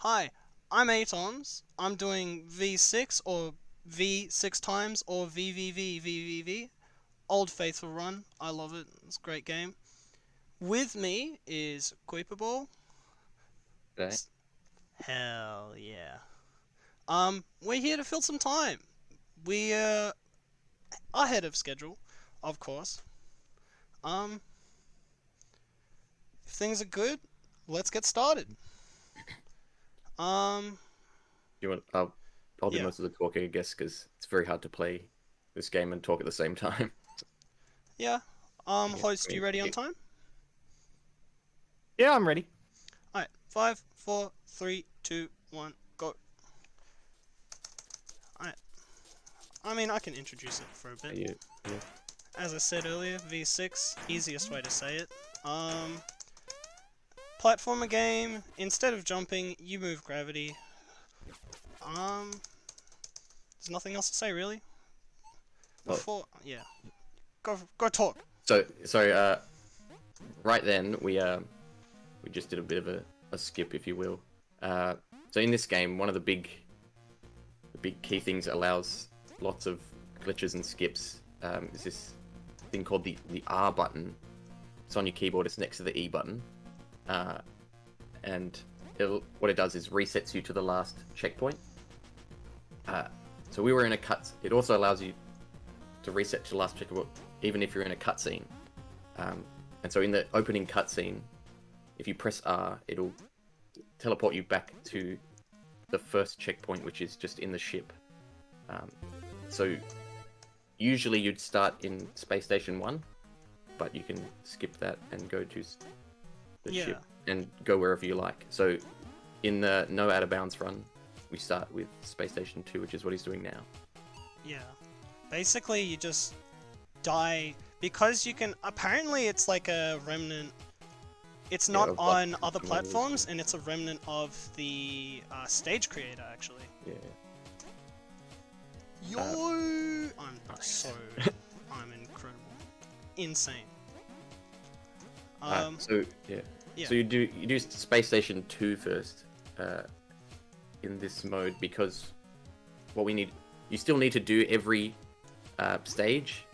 Hi, I'm Aytoms. I'm doing V6 or V6 times or VVVVVV. Old Faithful Run. I love it. It's a great game. With me is Kuipable. Okay. Hell yeah. We're here to fill some time. We ahead of schedule, of course. Um, if things are good, let's get started. Um, You want? I'll do yeah, most of the talking, I guess, because it's very hard to play this game and talk at the same time. yeah. Yeah. Host, you ready on time? Yeah, I'm ready. Alright, five, four, three, two, one, go. Alright, I mean, I can introduce it for a bit. Yeah, yeah. As I said earlier, V6, easiest way to say it. Platformer game, instead of jumping, you move gravity. There's nothing else to say really. Well, Yeah, go talk. so sorry. Right then we just did a bit of a skip, if you will. So in this game, one of the big key things that allows lots of glitches and skips is this thing called the R button. It's on your keyboard. It's next to the E button. And what it does is resets you to the last checkpoint. So we were in a cut. It also allows you to reset to the last checkpoint, even if you're in a cutscene. And so in the opening cutscene, if you press R, it'll teleport you back to the first checkpoint, which is just in the ship. So usually you'd start in Space Station 1, but you can skip that and go to the Yeah, ship and go wherever you like. So in the No Out of Bounds run, we start with Space Station 2, which is what he's doing now. yeah. Basically, you just die because you can. Apparently, it's like a remnant. It's Yeah, not of like on other some levels. platforms, and it's a remnant of the stage creator, actually. Yeah. Yo! Uh, I'm nice. I'm incredible. Insane. So yeah. Yeah. So you do Space Station 2 first, in this mode, because what we need, you still need to do every stage,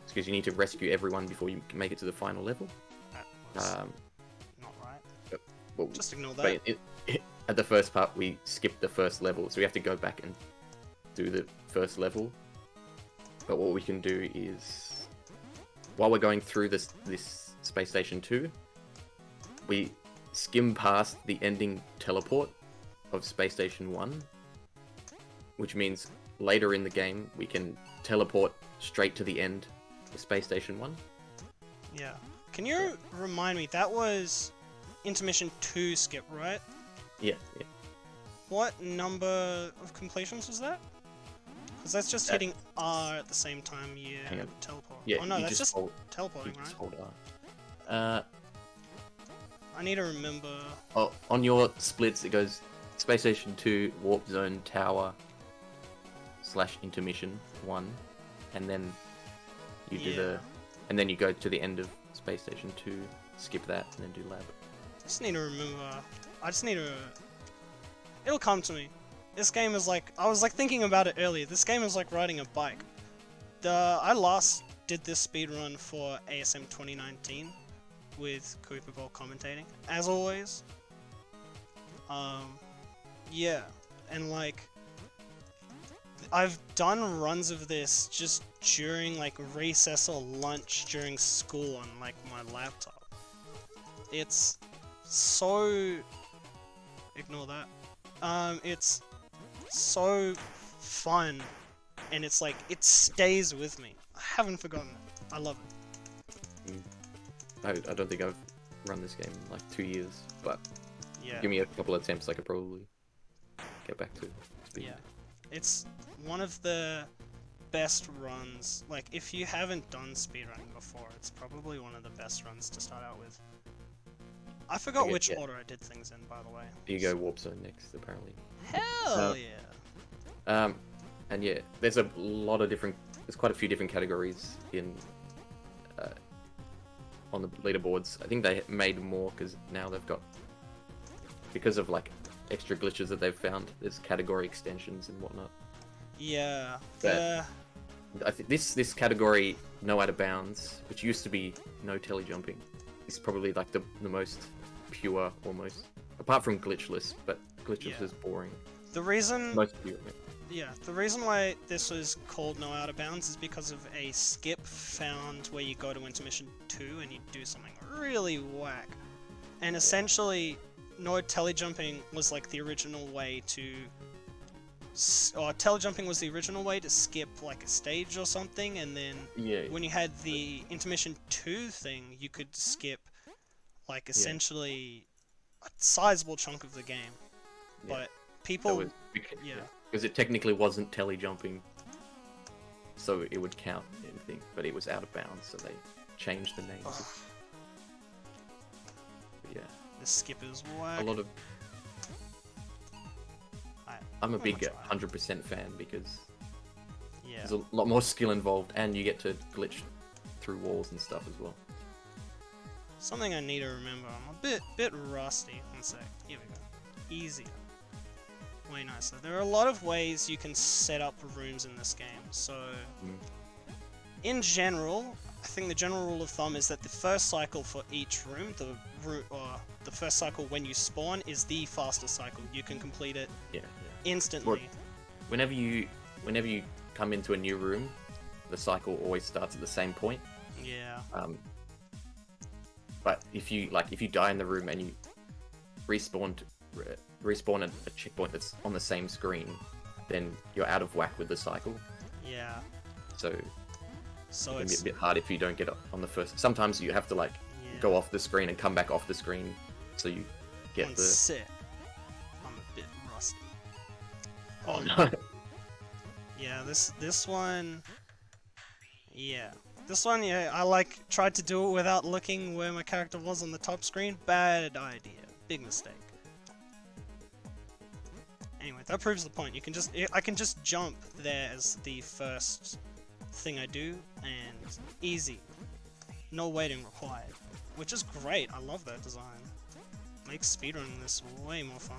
because you need to rescue everyone before you can make it to the final level. That's Um, not right. well, Just ignore but that. at the first part, we skipped the first level, so we have to go back and do the first level. But what we can do is, while we're going through this Space Station 2, we skim past the ending teleport of Space Station 1, which means later in the game we can teleport straight to the end of Space Station 1. Yeah. Can you remind me? That was intermission 2 skip, right? Yeah, yeah. What number of completions was that? Because that's just That, hitting R at the same time you hang on. teleport. Yeah, Oh no, you that's just just hold, teleporting, right? R. I need to remember. Oh, on your splits, it goes Space Station 2, Warp Zone, Tower, / Intermission 1, and then you do Yeah. and then you go to the end of Space Station 2, skip that, and then do Lab. Just need to remember. I just need to. It'll come to me. This game is like. I was like thinking about it earlier. This game is like riding a bike. I last did this speedrun for ASM 2019 with Cooper Ball commentating, as always. Yeah, and like I've done runs of this just during like recess or lunch during school on like my laptop. It's so ignore that. It's so fun, and it's like it stays with me. I haven't forgotten it. I love it. I don't think I've run this game in like 2 years, but Yeah, give me a couple of attempts, I could probably get back to speed. yeah. It's one of the best runs. Like, if you haven't done speedrunning before, it's probably one of the best runs to start out with. I forgot Okay, which yeah. order I did things in, by the way. You go Warp Zone next, apparently. Hell Uh, yeah! And yeah, there's quite a few different categories in uh, on the leaderboards. I think they made more because now they've got, because of like extra glitches that they've found. There's category extensions and whatnot. Yeah. But I think this category, no out of bounds, which used to be no telly jumping, is probably like the most pure almost. Apart from glitchless, but glitchless is boring. The reason Most pure. the reason why this was called No Out of Bounds is because of a skip found where you go to intermission 2 and you do something really whack. And essentially, no telly jumping was like the original way to... Or telly jumping was the original way to skip like a stage or something, and then when you had the intermission 2 thing, you could skip like essentially a sizable chunk of the game. But people... Because it technically wasn't telly jumping, so it would count anything, but it was out of bounds, so they changed the names. Yeah. The skip is whack. A lot of... I'm a big 100% fan because there's a lot more skill involved, and you get to glitch through walls and stuff as well. Something I need to remember. I'm a bit rusty. One sec. Here we go. Easier. Way nicer. There are a lot of ways you can set up rooms in this game. So, in general, I think the general rule of thumb is that the first cycle for each room, the first cycle when you spawn, is the fastest cycle. You can complete it instantly. Whenever you come into a new room, the cycle always starts at the same point. Yeah. But if you die in the room and you respawn at a checkpoint that's on the same screen, then you're out of whack with the cycle. Yeah. So it can be it's a bit hard if you don't get on the first. Sometimes you have to go off the screen and come back off the screen, so you get the. Sick. I'm a bit rusty. Oh no. Yeah, this one. Yeah. This one, I tried to do it without looking where my character was on the top screen. Bad idea. Big mistake. Anyway, that proves the point. I can just jump there as the first thing I do, and easy. No waiting required. Which is great. I love that design. Makes speedrunning this way more fun.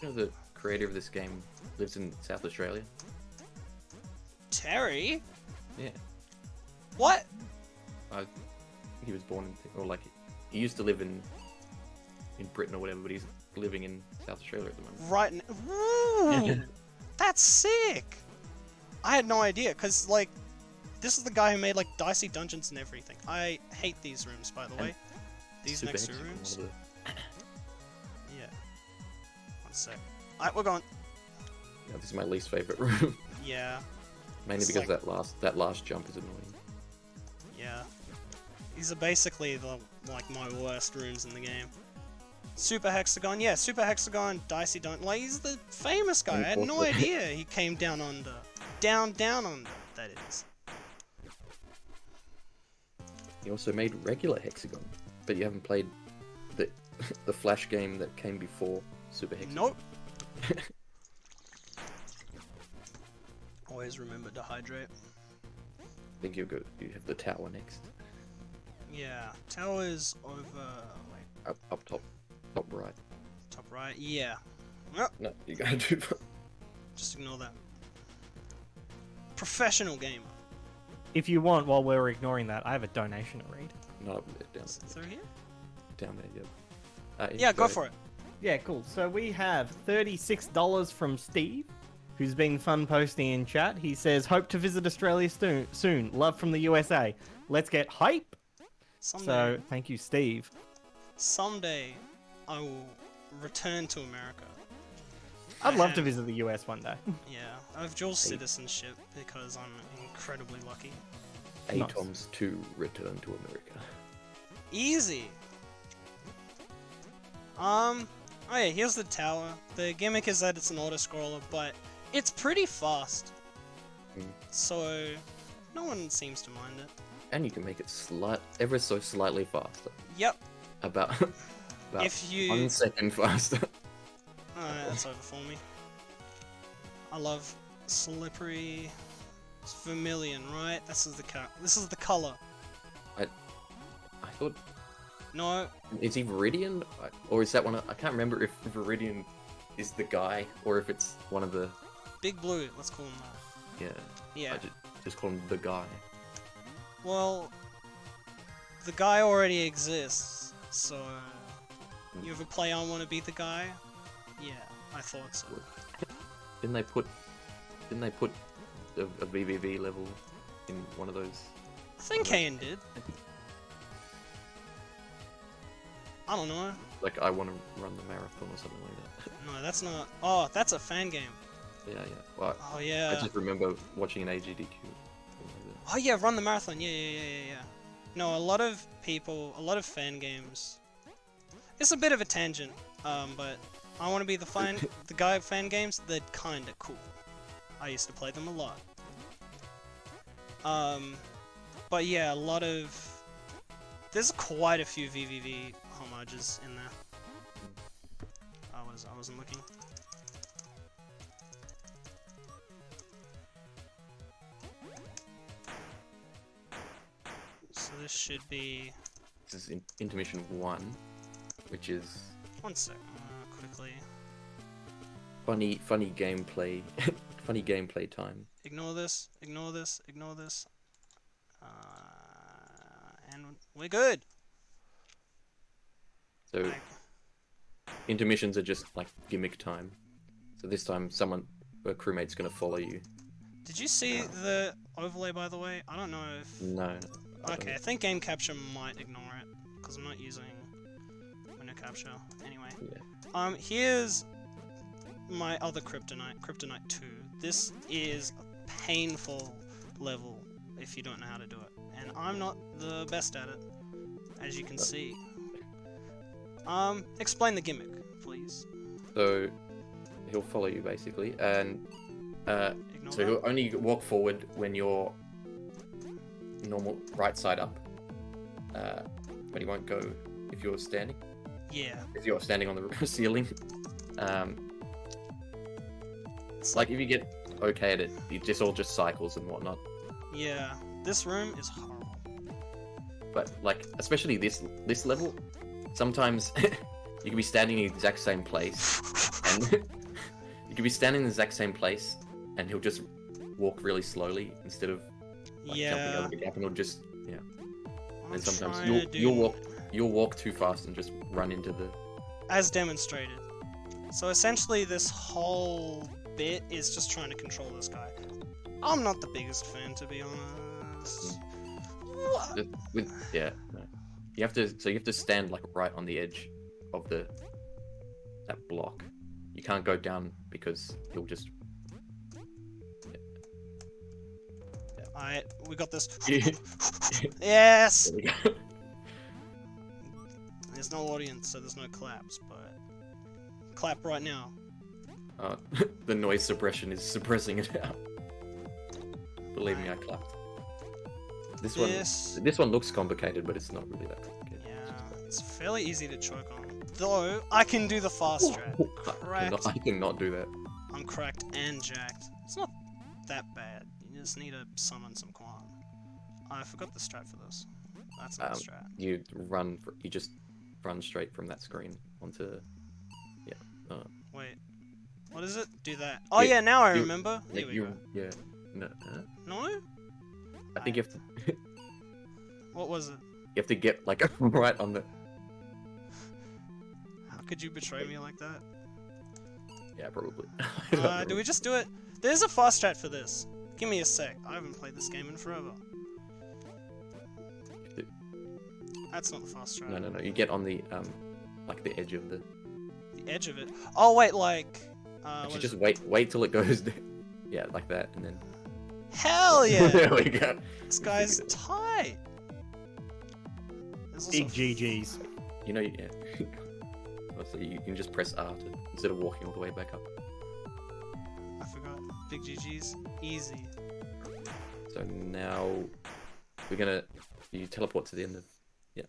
You know, the creator of this game lives in South Australia. Terry? Yeah. What? He was born in, he used to live in Britain or whatever, but he's living in South Australia at the moment. Right now. Ooh, that's sick! I had no idea, because, this is the guy who made, Dicey Dungeons and everything. I hate these rooms, by the way. These next two rooms. Yeah. One sec. Alright, we're going. Yeah, this is my least favourite room. Yeah. Mainly because that last jump is annoying. Yeah. These are basically my worst rooms in the game. Super Hexagon, yeah, Super Hexagon, Dicey Dungeon. He's the famous guy. I had no idea he came down under. Down under, that is. He also made regular Hexagon, but you haven't played the Flash game that came before Super Hexagon. Nope. Always remember to hydrate. I think you have the tower next. Yeah, tower's over. Up top right. Top right, yeah. Oh. No, you gotta do that. Just ignore that. Professional gamer. If you want, while we're ignoring that, I have a donation to read. No, down Is it through here? there, yeah. Yeah, go for it. Yeah, cool. So we have $36 from Steve, who's been fun posting in chat. He says, hope to visit Australia soon. Love from the USA. Let's get hype. Someday, So thank you, Steve. Someday, I will return to America. I'd love to visit the US one day. Yeah, I have dual citizenship because I'm incredibly lucky. Aytoms to return to America. Easy. Oh yeah, here's the tower. The gimmick is that it's an auto-scroller, but it's pretty fast. So, no one seems to mind it. And you can make it ever so slightly faster. Yep. About If you... 1 second faster. Alright, that's over for me. I love slippery... It's vermilion, right? This is the color. I thought... No, Is he Viridian? Or is that one? I can't remember if Viridian is the guy or if it's one of the. Big Blue. Let's call him that. Yeah. Yeah. I just call him the guy. Well, the guy already exists, so you ever play I Wanna Be the Guy? Yeah, I thought so. Didn't they put a VVV level in one of those? I think Kane did. I don't know. Like, I want to run the marathon or something like that. No, that's not. Oh, that's a fan game. Yeah. Well, Oh yeah. I just remember watching an AGDQ. Oh yeah, Run the Marathon. Yeah. No, a lot of people, a lot of fan games. It's a bit of a tangent, but I Want to Be the Guy fan games. They're kinda cool. I used to play them a lot. But yeah, a lot of. There's quite a few VVV homages in there. I wasn't looking. So this should be. This is intermission 1, which is One sec, quickly. funny gameplay, funny gameplay time. Ignore this. And we're good. So Like, intermissions are just like gimmick time. So this time, a crewmate's gonna follow you. did you see the overlay, by the way? I don't know if. No. Okay, I think Game Capture might ignore it because I'm not using window capture. Anyway, Yeah. Here's my other Kryptonite 2. This is a painful level if you don't know how to do it, and I'm not the best at it, as you can see. Explain the gimmick, please. So he'll follow you basically, and Ignore so that. he'll only walk forward when you're normal right side up, but he won't go if you're standing. Yeah. If you're standing on the ceiling. It's like if you get okay at it, it just all just cycles and whatnot. Yeah. This room is horrible. But like, especially this level, sometimes you can be standing in the exact same place, and you can be standing in the exact same place, and he'll just walk really slowly instead of jumping Yeah. over the gap, and he'll just I'm And sometimes trying to you'll walk too fast and just run into the. as demonstrated. So essentially this whole bit is just trying to control this guy. I'm not the biggest fan, to be honest. What? No. You have to stand like right on the edge of that block. You can't go down because he'll just. Alright, we got this. There Yes! we go. There's no audience, so there's no claps, but... Clap right now. The noise suppression is suppressing it out. Believe me, I clapped. This one looks complicated, but it's not really that complicated. Yeah, it's fairly easy to choke on. Though, I can do the fast strat. Cracked. I cannot do that. I'm cracked and jacked. It's not that bad. You just need to summon some Quan. I forgot the strat for this. That's not the strat. You just run straight from that screen onto. Wait. What is it? Do that. Oh yeah, now I remember. Here we go. Yeah. No. No? I think you have to. What was it? You have to get like right on the. How could you betray me like that? Yeah, probably. Do we just do it? There's a fast strat for this. Give me a sec. I haven't played this game in forever. That's not the fast strat. No. You get on the like the edge of the. The edge of it. Oh wait, like. Actually, just wait till it goes. Yeah, like that, and then. Hell yeah! There we go. This guy's tight. There's also Big GGs. You know, yeah. So you can just press R instead of walking all the way back up. I forgot. Big GG's. Easy. So now you teleport to the end of. Yeah.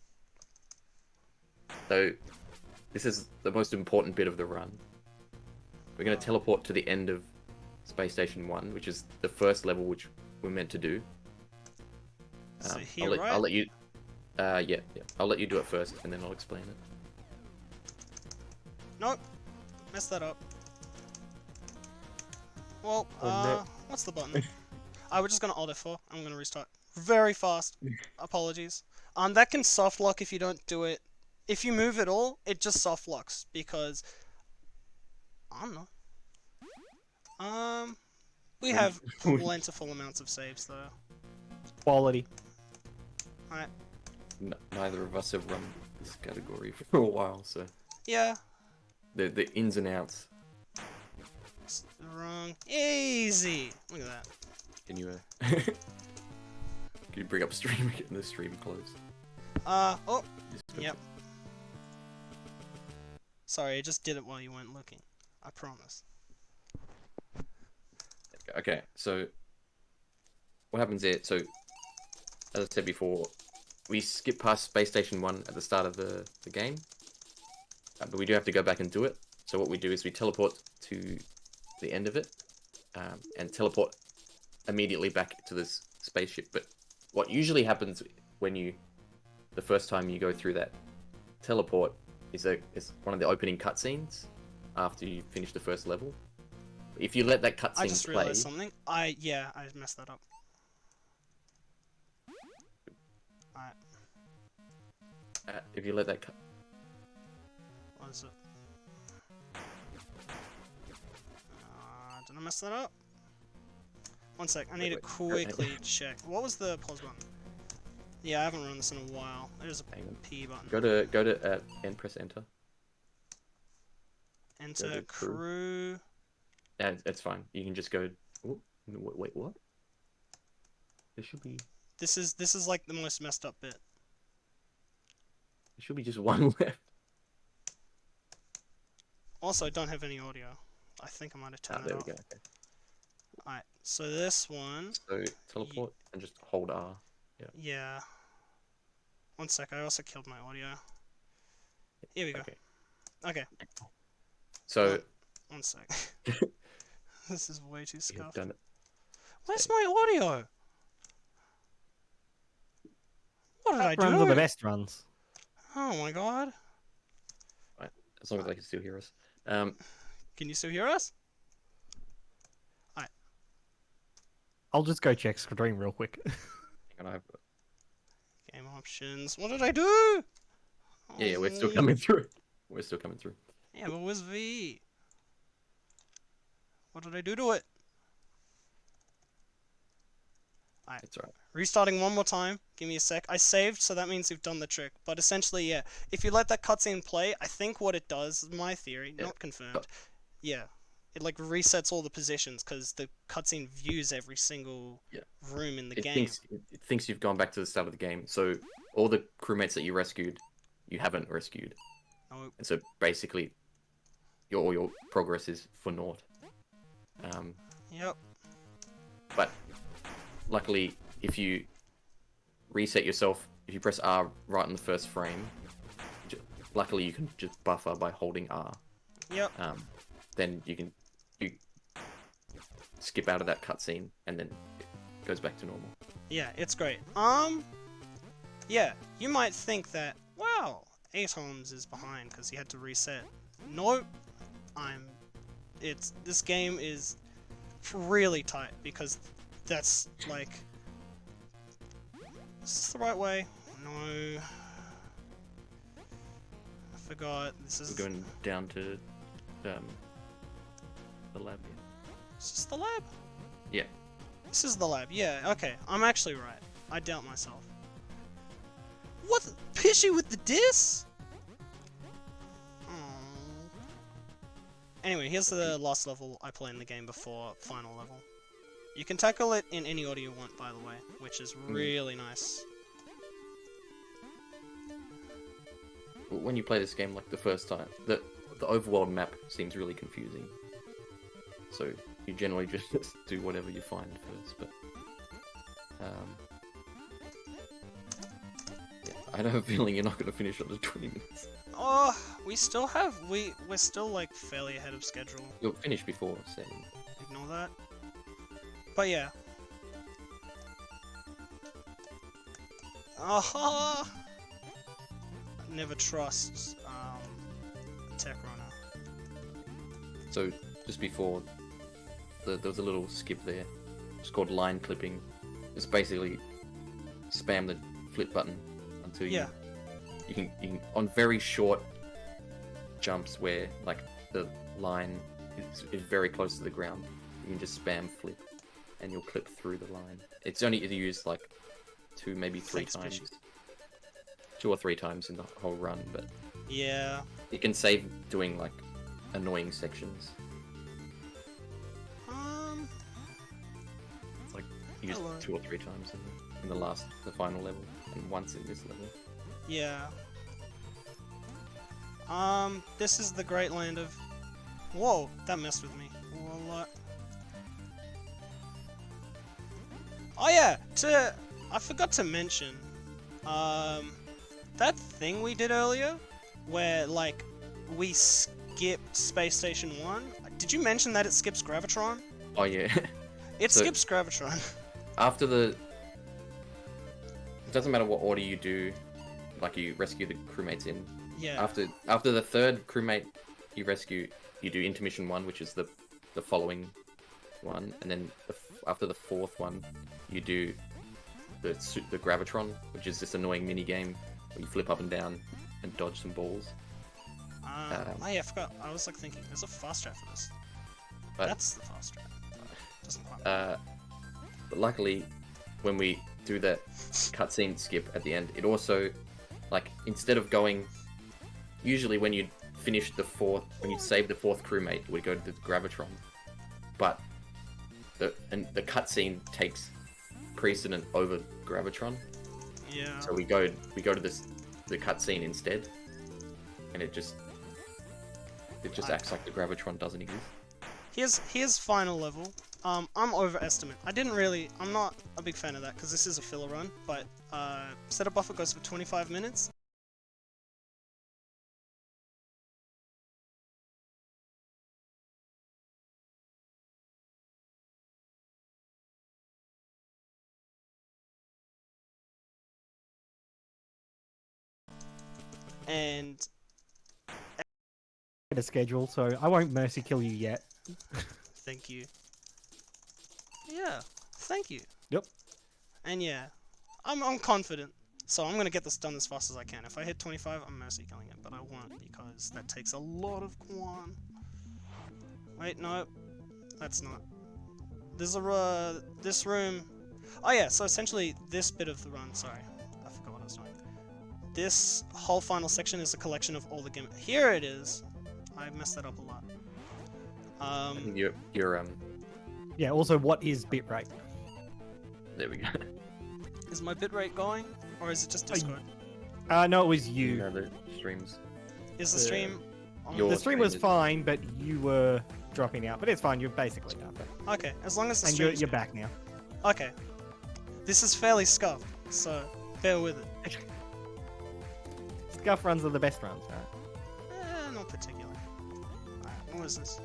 So this is the most important bit of the run. We're gonna teleport to the end of Space Station 1, which is the first level which we're meant to do. So here, right? I'll let you. Yeah. I'll let you do it first, and then I'll explain it. Nope. Messed that up. Well, Oh, no. what's the button? We're just gonna Alt F4. I'm gonna restart. Very fast. Apologies. That can soft lock if you don't do it. If you move at all, it just soft locks because I don't know. We have plentiful amounts of saves though. Quality. Alright. Neither of us have run this category for a while, so Yeah. the ins and outs. It's wrong. Easy. Look at that. Can you can you bring up stream and get the stream closed? Oh. Yep. Sorry, I just did it while you weren't looking. I promise. Okay, so what happens there? So, as I said before, we skip past Space Station 1 at the start of the game, but we do have to go back and do it. So what we do is we teleport to the end of it, and teleport immediately back to this spaceship. But what usually happens when the first time you go through that teleport is one of the opening cutscenes after you finish the first level. If you let that cutscene play... I just realized something. I messed that up. Alright. If you let that... What is it? Did I mess that up? One sec, I need to quickly check. What was the pause button? Yeah, I haven't run this in a while. There's a P button. Go to and press enter. Enter crew. Yeah, it's fine. You can just go. Ooh, wait, what? There should be. This is like the most messed up bit. There should be just one left. Also, I don't have any audio. I think I might have turned it off. There we go. Okay. Alright, so this one. So teleport and just hold R. Yeah. Yeah. One sec. I also killed my audio. Here we go. Okay. So. One sec. This is way too scuffed. Done it. Where's my audio? What did I do? Runs are the best runs. Oh my god. Right. As long as I can still hear us. Can you still hear us? Alright. I'll just go check stream real quick. Hang on, Game options. What did I do? Yeah, we're still coming through. We're still coming through. Yeah, but where's V? What did I do to it? Alright. It's alright. Restarting one more time. Give me a sec. I saved, so that means we've done the trick. But essentially, yeah. If you let that cutscene play, I think what it does, my theory, not confirmed. Yeah. It like resets all the positions because the cutscene views every single room in the game. It thinks you've gone back to the start of the game. So all the crewmates that you rescued, you haven't rescued. Nope. And so basically, all your progress is for naught. Yep. But luckily, if you reset yourself, if you press R right in the first frame, luckily you can just buffer by holding R. Yep. Then you skip out of that cutscene, and then it goes back to normal. Yeah, it's great. Yeah, you might think that, wow, Aytoms is behind because he had to reset. Nope. This game is really tight because that's like... Is this the right way? No. I forgot. This is... We're going down to the lab. Is this the lab? Yeah. This is the lab. Yeah, okay. I'm actually right. I doubt myself. What? Pishy with the diss? Anyway, here's the last level I play in the game before final level. You can tackle it in any order you want, by the way, which is really nice. When you play this game like the first time, the overworld map seems really confusing. So you generally just do whatever you find first. But yeah, I have a feeling you're not going to finish under 20 minutes. Oh, we're still like fairly ahead of schedule. You'll finish before 7. Ignore that. But yeah. Aha! never trust tech runner. So just before, there was a little skip there. It's called line clipping. It's basically spam the flip button until you can on very short jumps where like the line is very close to the ground. You can just spam flip, and you'll clip through the line. It's only used like 2, maybe 3 times. 2 or 3 times in the whole run, but Yeah. it can save doing like annoying sections. It's like used Hello. 2 or 3 times in the final level, and once in this level. Yeah. This is the great land of... Whoa, that messed with me a lot. Oh yeah, I forgot to mention, that thing we did earlier, where, like, we skipped Space Station 1. Did you mention that it skips Gravitron? Oh yeah. It So- skips Gravitron. After the... It doesn't matter what order you do, like you rescue the crewmates in. Yeah. After the 3rd crewmate you rescue, you do intermission 1, which is the following one, and then after the 4th one, you do the Gravitron, which is this annoying mini game where you flip up and down and dodge some balls. Oh yeah, I forgot. I was like thinking, there's a fast track for this. But That's the fast track. Doesn't quite. but luckily, when we do that cutscene skip at the end, it also, like, instead of going, usually when you finish when you save the 4th crewmate, it would go to the Gravitron, but the cutscene takes precedent over Gravitron. Yeah. So we go to the cutscene instead, and it just acts like the Gravitron doesn't exist. Here's final level. I'm overestimate. I'm not a big fan of that because this is a filler run, but setup buffer goes for 25 minutes. And A schedule, so I won't mercy kill you yet. thank you. Yeah, thank you. Yep. And yeah, I'm confident, so I'm gonna get this done as fast as I can. If I hit 25, I'm mercy killing it, but I won't because that takes a lot of quan. Wait, no, that's not. There's this room. Oh yeah, so essentially this bit of the run. Sorry, I forgot what I was doing. This whole final section is a collection of all the gimmicks. Here it is. I messed that up a lot. You're Yeah, also, what is bitrate? there we go. Is my bitrate going, or is it just Discord? No, it was you. You know the streams. Is the stream? On? Your The stream was stream is- fine, but you were dropping out. But it's fine, you're basically up. Okay, as long as the And stream. you're back now. Okay. This is fairly scuffed, so bear with it. Scuff runs are the best runs, right? Not particularly. Alright, what is this?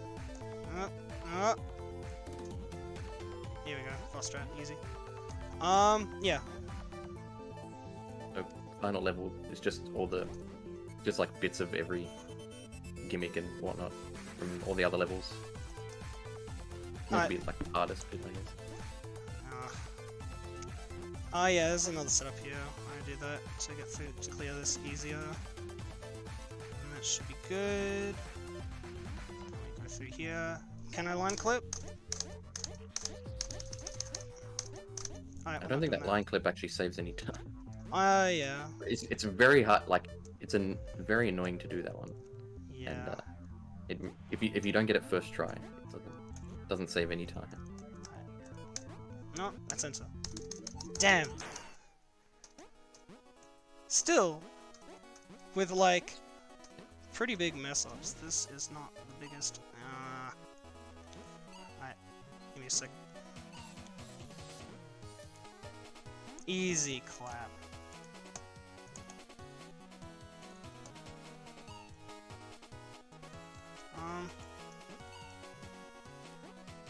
Here we go. Fast strat, easy. Yeah. The final level is just like bits of every gimmick and whatnot from all the other levels. That'd be like the hardest bit, I guess. Oh yeah, there's another setup here. I do that to get through to clear this easier. And that should be good. Let me go through here. Can I line clip? Alright, I don't think that line clip actually saves any time. Yeah. It's very hard. Like it's very annoying to do that one. Yeah. And if you don't get it first try, it doesn't save any time. No, that's enter. Damn. Still, with like pretty big mess ups, this is not the biggest. Alright, give me a sec. Easy clap.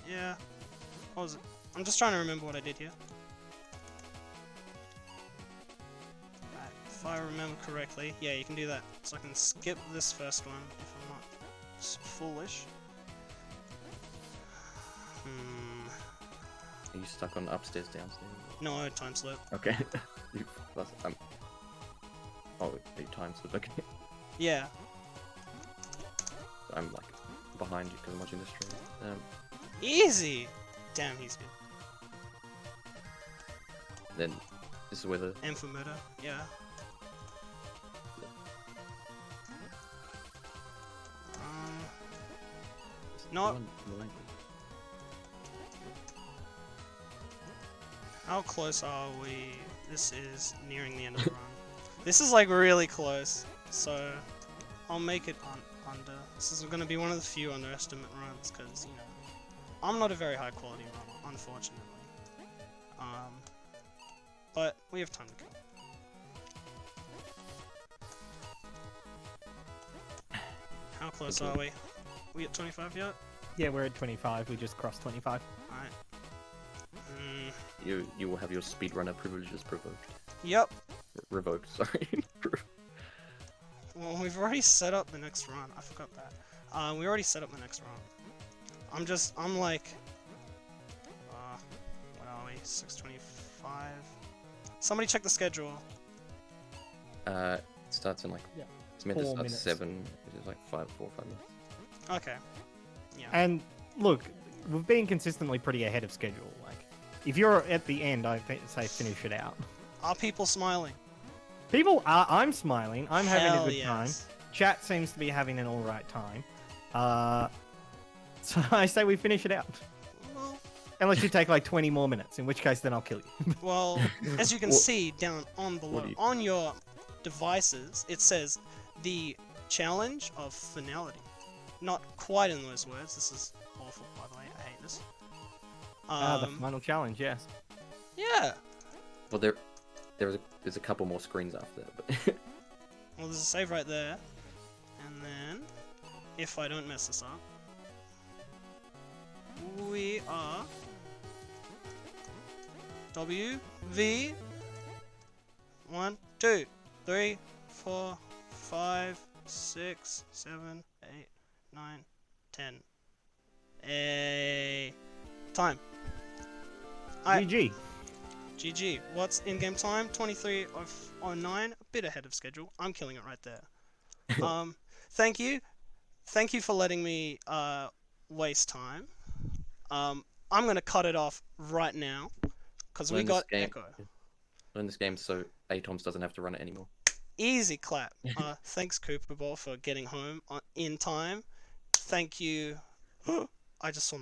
Yeah. What was it? I'm just trying to remember what I did here. Alright, if I remember correctly. Yeah, you can do that. So I can skip this first one if I'm not foolish. Are you stuck on upstairs, downstairs? No, time slip. Okay. Oh, you time slip. Okay. Yeah. I'm like behind you because I'm watching the stream. Easy! Damn, he's good. Then this is where the Amphimeter, yeah. Not. How close are we? This is nearing the end of the run. This is like really close, so I'll make it under. This is going to be one of the few underestimate runs because, you know, I'm not a very high quality runner, unfortunately. But we have time to kill. How close are we? We at 25 yet? Yeah, we're at 25. We just crossed 25. Alright. You will have your speedrunner privileges provoked. Yep. Revoked, sorry. Well, we've already set up the next run. I forgot that. We already set up the next run. I'm like... what are we? 6:25? Somebody check the schedule. It starts in like... Yeah. It's meant to 4 start minutes. 7, which is like 4 or 5 minutes. Okay. Yeah. And look, we've been consistently pretty ahead of schedule. Like, if you're at the end, I say finish it out. Are people smiling? People are. I'm smiling. I'm having Hell a good yes. time. Chat seems to be having an all right time. So I say we finish it out. Well, Unless you take like 20 more minutes, in which case then I'll kill you. well, as you can What- see down on below, do you- on your devices, it says the challenge of finality. Not quite in those words. This is awful, by the way. I hate this. The final challenge, yes. Yeah. Well, there's a couple more screens after that, but Well, there's a save right there. And then, if I don't mess this up, we are WV 1, 2, 3, 4, 5, 6, 7, 8, 9, 10. Time. Alright. GG. GG. What's in-game time? 23:09. A bit ahead of schedule. I'm killing it right there. Thank you. Thank you for letting me waste time. I'm gonna cut it off right now because we Learn this got game. echo. learn this game so Aytoms doesn't have to run it anymore. Easy clap. Thanks Cooper Ball for getting home in time. Thank you. I just saw